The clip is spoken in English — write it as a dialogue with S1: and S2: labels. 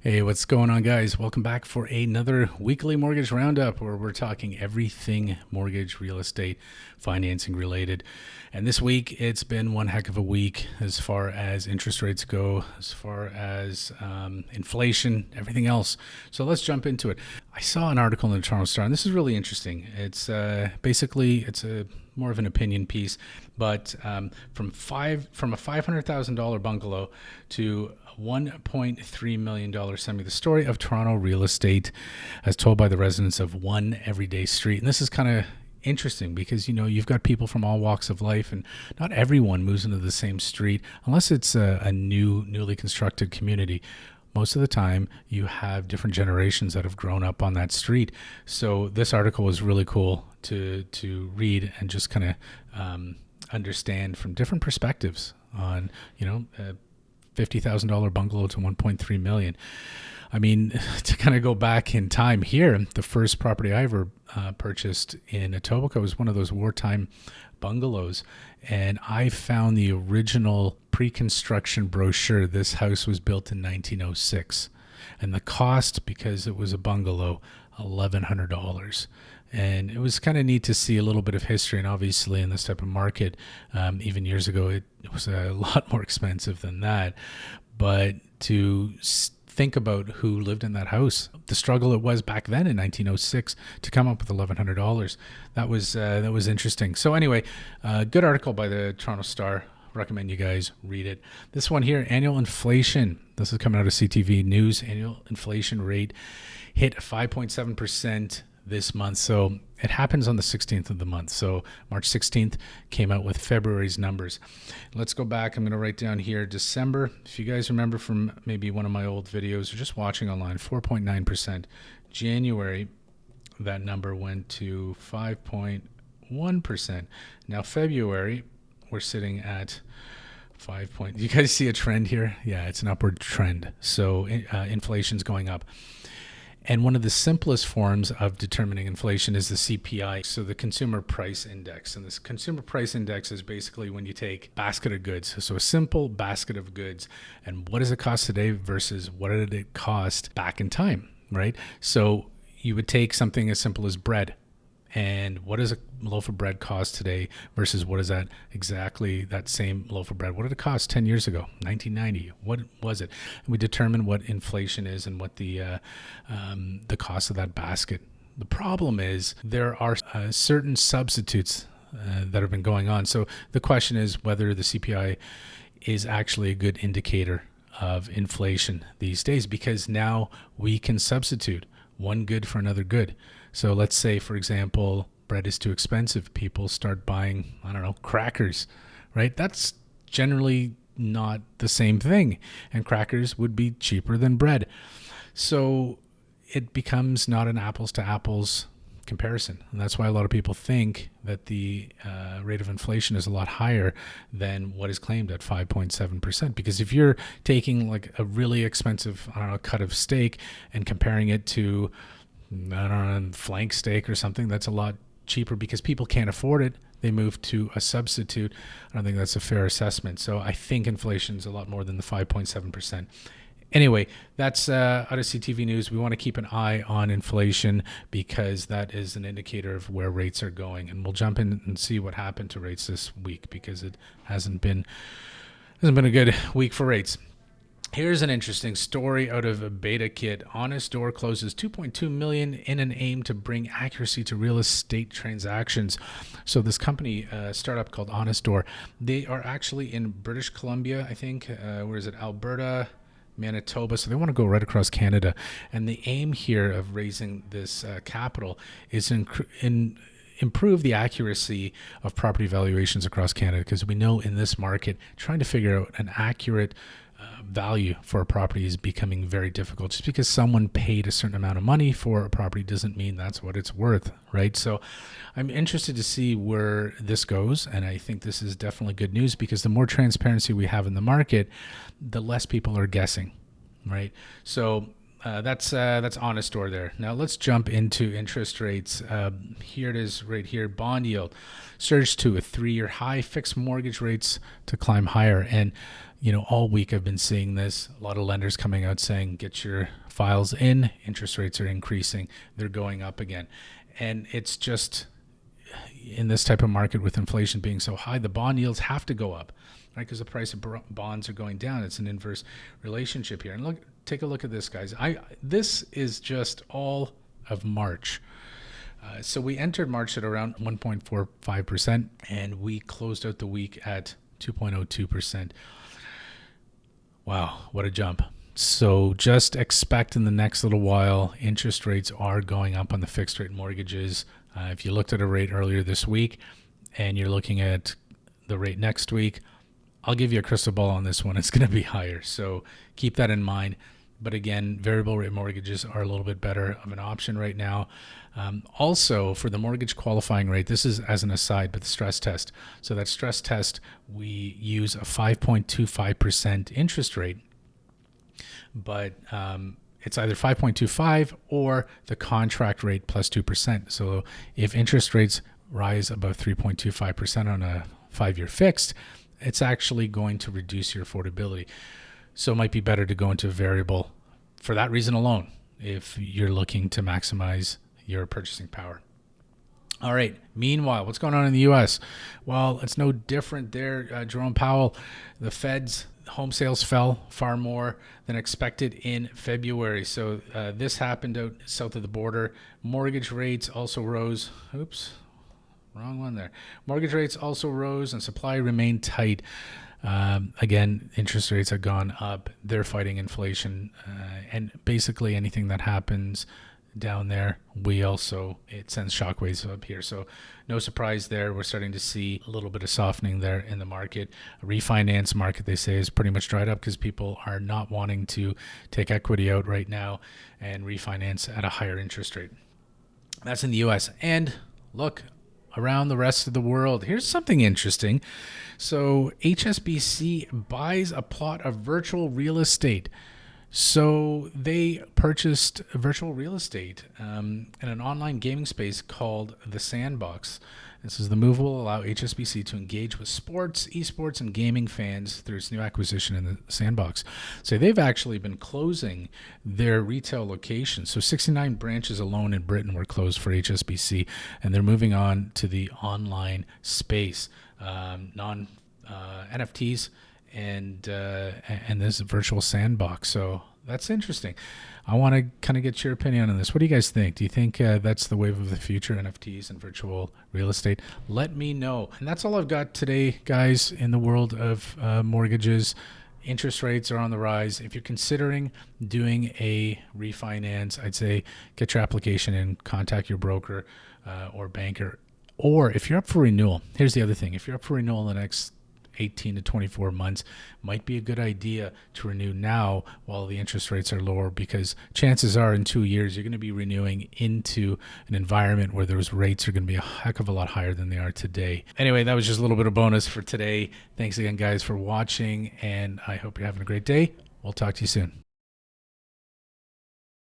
S1: Hey, what's going on, guys? Welcome back for another weekly mortgage roundup where we're talking everything mortgage, real estate, financing related. And this week, it's been one heck of a week as far as interest rates go, as far as inflation, everything else. So let's jump into it. I saw an article in the Toronto Star, and this is really interesting. It's basically a more of an opinion piece, but from a $500,000 bungalow to $1.3 million semi, the story of Toronto real estate as told by the residents of One Everyday Street. And this is kind of interesting because, you've got people from all walks of life, and not everyone moves into the same street unless it's a newly constructed community. Most of the time, you have different generations that have grown up on that street. So this article was really cool to read and just kind of understand from different perspectives on, $50,000 bungalow to $1.3 million. I mean, to kind of go back in time here, the first property I ever purchased in Etobicoke was one of those wartime bungalows. And I found the original pre-construction brochure. This house was built in 1906. And the cost, because it was a bungalow, $1,100. And it was kind of neat to see a little bit of history. And obviously in this type of market, even years ago, it was a lot more expensive than that. But to think about who lived in that house, the struggle it was back then in 1906 to come up with $1,100, that was interesting. So anyway, good article by the Toronto Star. Recommend you guys read it. This one here, annual inflation. This is coming out of CTV News. Annual inflation rate hit 5.7% this month. So it happens on the 16th of the month. So March 16th came out with February's numbers. Let's go back. I'm going to write down here December. If you guys remember from maybe one of my old videos or just watching online, 4.9%. January, that number went to 5.1%. Now February, we're sitting at 5 point. You guys see a trend here? Yeah, it's an upward trend. So inflation's going up. And one of the simplest forms of determining inflation is the CPI, so the Consumer Price Index. And this Consumer Price Index is basically when you take a basket of goods, so a simple basket of goods, and what does it cost today versus what did it cost back in time, right? So you would take something as simple as bread, and what does a loaf of bread cost today versus what is that same loaf of bread? What did it cost 10 years ago, 1990? What was it? And we determine what inflation is and what the cost of that basket. The problem is there are certain substitutes that have been going on. So the question is whether the CPI is actually a good indicator of inflation these days, because now we can substitute one good for another good. So let's say, for example, bread is too expensive. People start buying, crackers, right? That's generally not the same thing. And crackers would be cheaper than bread. So it becomes not an apples to apples comparison. And that's why a lot of people think that the rate of inflation is a lot higher than what is claimed at 5.7%. Because if you're taking like a really expensive, cut of steak and comparing it to, flank steak or something, that's a lot cheaper because people can't afford it. They move to a substitute. I don't think that's a fair assessment. So I think inflation is a lot more than the 5.7%. Anyway, that's out of CTV News. We want to keep an eye on inflation because that is an indicator of where rates are going. And we'll jump in and see what happened to rates this week because it hasn't been a good week for rates. Here's an interesting story out of Beta Kit. Honest Door closes $2.2 million in an aim to bring accuracy to real estate transactions. So this company, startup called Honest Door, they are actually in British Columbia, I think. Where is it? Alberta, Manitoba. So they want to go right across Canada. And the aim here of raising this capital is improve the accuracy of property valuations across Canada, because we know in this market, trying to figure out an accurate value for a property is becoming very difficult. Just because someone paid a certain amount of money for a property doesn't mean that's what it's worth, right? So I'm interested to see where this goes, and I think this is definitely good news because the more transparency we have in the market, the less people are guessing, right? So that's Honest Door there. Now let's jump into interest rates. Here it is right here. Bond yield surged to a 3-year high, fixed mortgage rates to climb higher. And All week I've been seeing this. A lot of lenders coming out saying, get your files in. Interest rates are increasing. They're going up again. And it's just, in this type of market with inflation being so high, the bond yields have to go up, right? Because the price of bonds are going down. It's an inverse relationship here. And take a look at this, guys. This is just all of March. So we entered March at around 1.45%, and we closed out the week at 2.02%. Wow, what a jump. So just expect in the next little while, interest rates are going up on the fixed rate mortgages. If you looked at a rate earlier this week and you're looking at the rate next week, I'll give you a crystal ball on this one. It's going to be higher. So keep that in mind. But again, variable rate mortgages are a little bit better of an option right now. Also, for the mortgage qualifying rate, this is as an aside, but the stress test. So that stress test, we use a 5.25% interest rate, but it's either 5.25 or the contract rate plus 2%. So if interest rates rise above 3.25% on a 5-year fixed, it's actually going to reduce your affordability. So it might be better to go into a variable for that reason alone if you're looking to maximize your purchasing power. All right. Meanwhile, what's going on in the U.S.? Well, it's no different there. Jerome Powell, the Fed's home sales fell far more than expected in February. So this happened out south of the border. Mortgage rates also rose. Oops, wrong one there. Mortgage rates also rose and supply remained tight. Again, interest rates have gone up. They're fighting inflation. And basically anything that happens down there, it sends shockwaves up here. So no surprise there. We're starting to see a little bit of softening there in the market. A refinance market, they say, is pretty much dried up because people are not wanting to take equity out right now and refinance at a higher interest rate. That's in the U.S. And look, around the rest of the world, here's something interesting. So HSBC buys a plot of virtual real estate. So they purchased virtual real estate in an online gaming space called The Sandbox. This is the move will allow HSBC to engage with sports, esports, and gaming fans through its new acquisition in The Sandbox. So they've actually been closing their retail locations. So 69 branches alone in Britain were closed for HSBC, and they're moving on to the online space, NFTs. And this virtual sandbox. So that's interesting. I want to kind of get your opinion on this. What do you guys think? Do you think that's the wave of the future, NFTs and virtual real estate? Let me know. And that's all I've got today, guys, in the world of mortgages. Interest rates are on the rise. If you're considering doing a refinance, I'd say get your application in, contact your broker or banker. Or if you're up for renewal, here's the other thing. If you're up for renewal in the next 18 to 24 months, might be a good idea to renew now while the interest rates are lower, because chances are in 2 years you're going to be renewing into an environment where those rates are going to be a heck of a lot higher than they are today. Anyway, that was just a little bit of bonus for today. Thanks again, guys, for watching, and I hope you're having a great day. We'll talk to you soon.